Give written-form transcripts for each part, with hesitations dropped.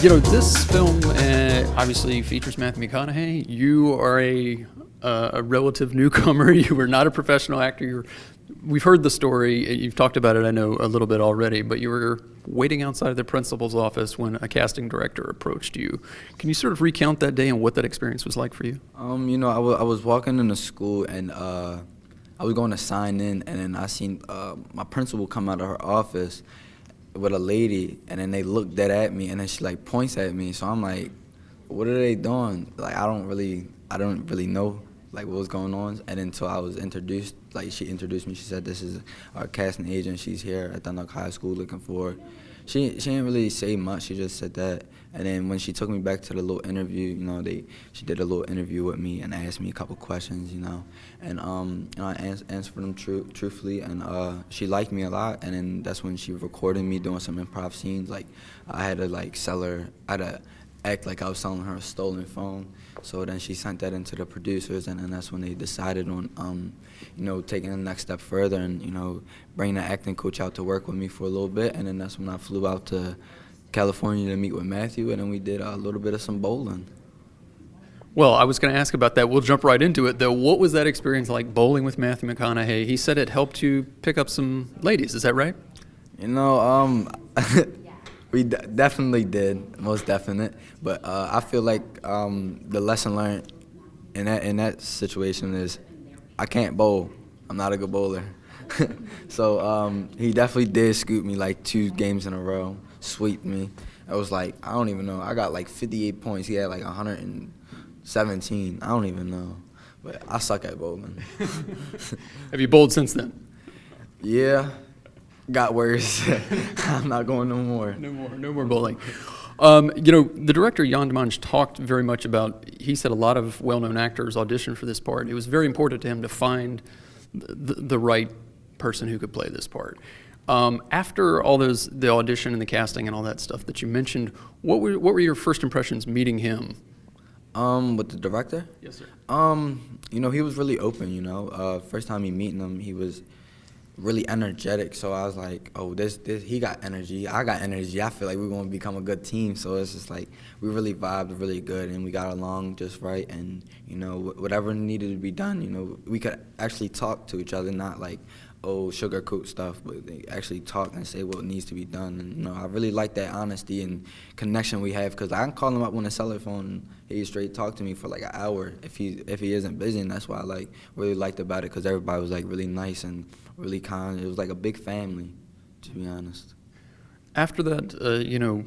This film obviously features Matthew McConaughey. You are a relative newcomer. You were not a professional actor. We've heard the story. You've talked about it, I know, a little bit already, but you were waiting outside the principal's office when a casting director approached you. Can you sort of recount that day and what that experience was like for you? I was walking into school and I was going to sign in, and then I seen my principal come out of her office with a lady, and then they looked dead at me, and then she like points at me. So I'm like, what are they doing? Like I don't really know like what was going on. And until I was introduced, like she introduced me. She said, "This is our casting agent. She's here at Dunlop High School looking for." She didn't really say much. She just said that. And then when she took me back to the little interview, she did a little interview with me and asked me a couple questions, and I answered them truthfully, and she liked me a lot. And then that's when she recorded me doing some improv scenes. Like I had to act like I was selling her a stolen phone. So then she sent that into the producers, and then that's when they decided on, taking the next step further and, bringing the acting coach out to work with me for a little bit. And then that's when I flew out to California to meet with Matthew, and then we did a little bit of some bowling. Well, I was going to ask about that. We'll jump right into it, though. What was that experience like, bowling with Matthew McConaughey? He said it helped you pick up some ladies. Is that right? We definitely did, most definite. But I feel like the lesson learned in that situation is I can't bowl. I'm not a good bowler. So he definitely did scoop me like 2 games in a row, sweep me. I was like, I don't even know. I got like 58 points. He had like 117. I don't even know. But I suck at bowling. Have you bowled since then? Yeah. Got worse. I'm not going no more. No more bowling. The director, Jan de Mange, talked very much about, he said a lot of well-known actors auditioned for this part. It was very important to him to find the right person who could play this part. After all the audition and the casting and all that stuff that you mentioned, what were your first impressions meeting him? With the director? Yes, sir. He was really open, First time meeting him, he was really energetic, so I was like, oh, this he got energy, I got energy, I feel like we're going to become a good team. So it's just like we really vibed really good, and we got along just right, and whatever needed to be done, we could actually talk to each other, not like sugarcoat stuff, but they actually talk and say what needs to be done. And I really like that honesty and connection we have, because I can call him up on the cellular phone and he straight talk to me for like an hour if he isn't busy. And that's what I really liked about it, because everybody was like really nice and really kind. It was like a big family, to be honest. After that,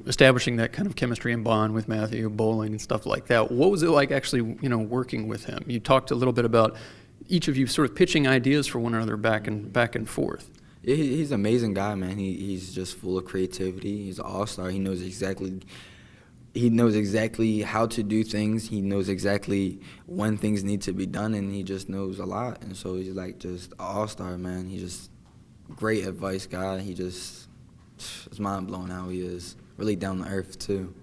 establishing that kind of chemistry and bond with Matthew, bowling and stuff like that, what was it like actually, working with him? You talked a little bit about each of you sort of pitching ideas for one another back and forth. Yeah, he's an amazing guy, man. He's just full of creativity. He's an all-star. He knows exactly how to do things. He knows exactly when things need to be done, and he just knows a lot. And so he's like just an all-star, man. He's just great advice guy. It's mind-blowing how he is. Really down to earth, too.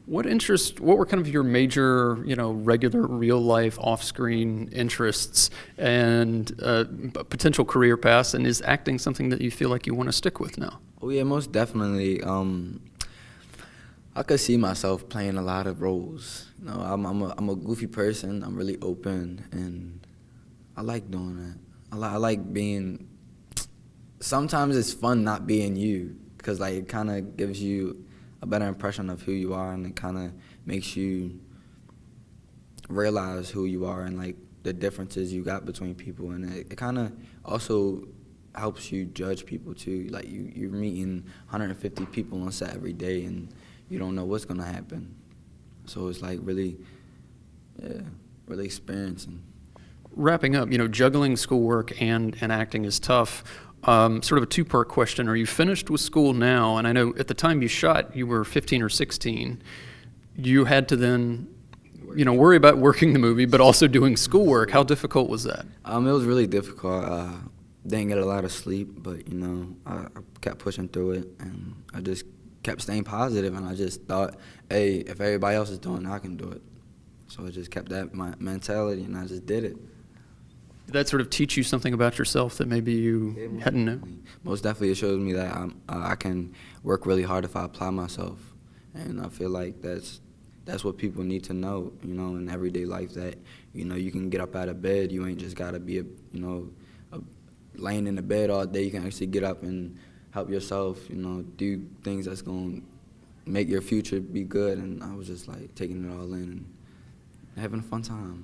What were kind of your major, regular, real-life, off-screen interests and potential career paths, and is acting something that you feel like you want to stick with now? Oh, yeah, most definitely. I could see myself playing a lot of roles. I'm a goofy person. I'm really open, and I like doing that. I like being. Sometimes it's fun not being you, because it kind of gives you a better impression of who you are, and it kind of makes you realize who you are and the differences you got between people, and it kind of also helps you judge people too. Like you're meeting 150 people on set every day, and you don't know what's gonna happen. So it's really experiencing. Wrapping up, juggling schoolwork and acting is tough. Sort of a 2-part question. Are you finished with school now? And I know at the time you shot, you were 15 or 16. You had to then, worry about working the movie, but also doing schoolwork. How difficult was that? It was really difficult. Didn't get a lot of sleep, but, I kept pushing through it, and I just kept staying positive, and I just thought, hey, if everybody else is doing it, I can do it. So I just kept that my mentality, and I just did it. Did that sort of teach you something about yourself that maybe you hadn't known? Most definitely, it shows me that I can work really hard if I apply myself. And I feel like that's what people need to know, you know, in everyday life, that, you know, you can get up out of bed. You ain't just got to be, laying in the bed all day. You can actually get up and help yourself, you know, do things that's going to make your future be good. And I was just, like, taking it all in and having a fun time.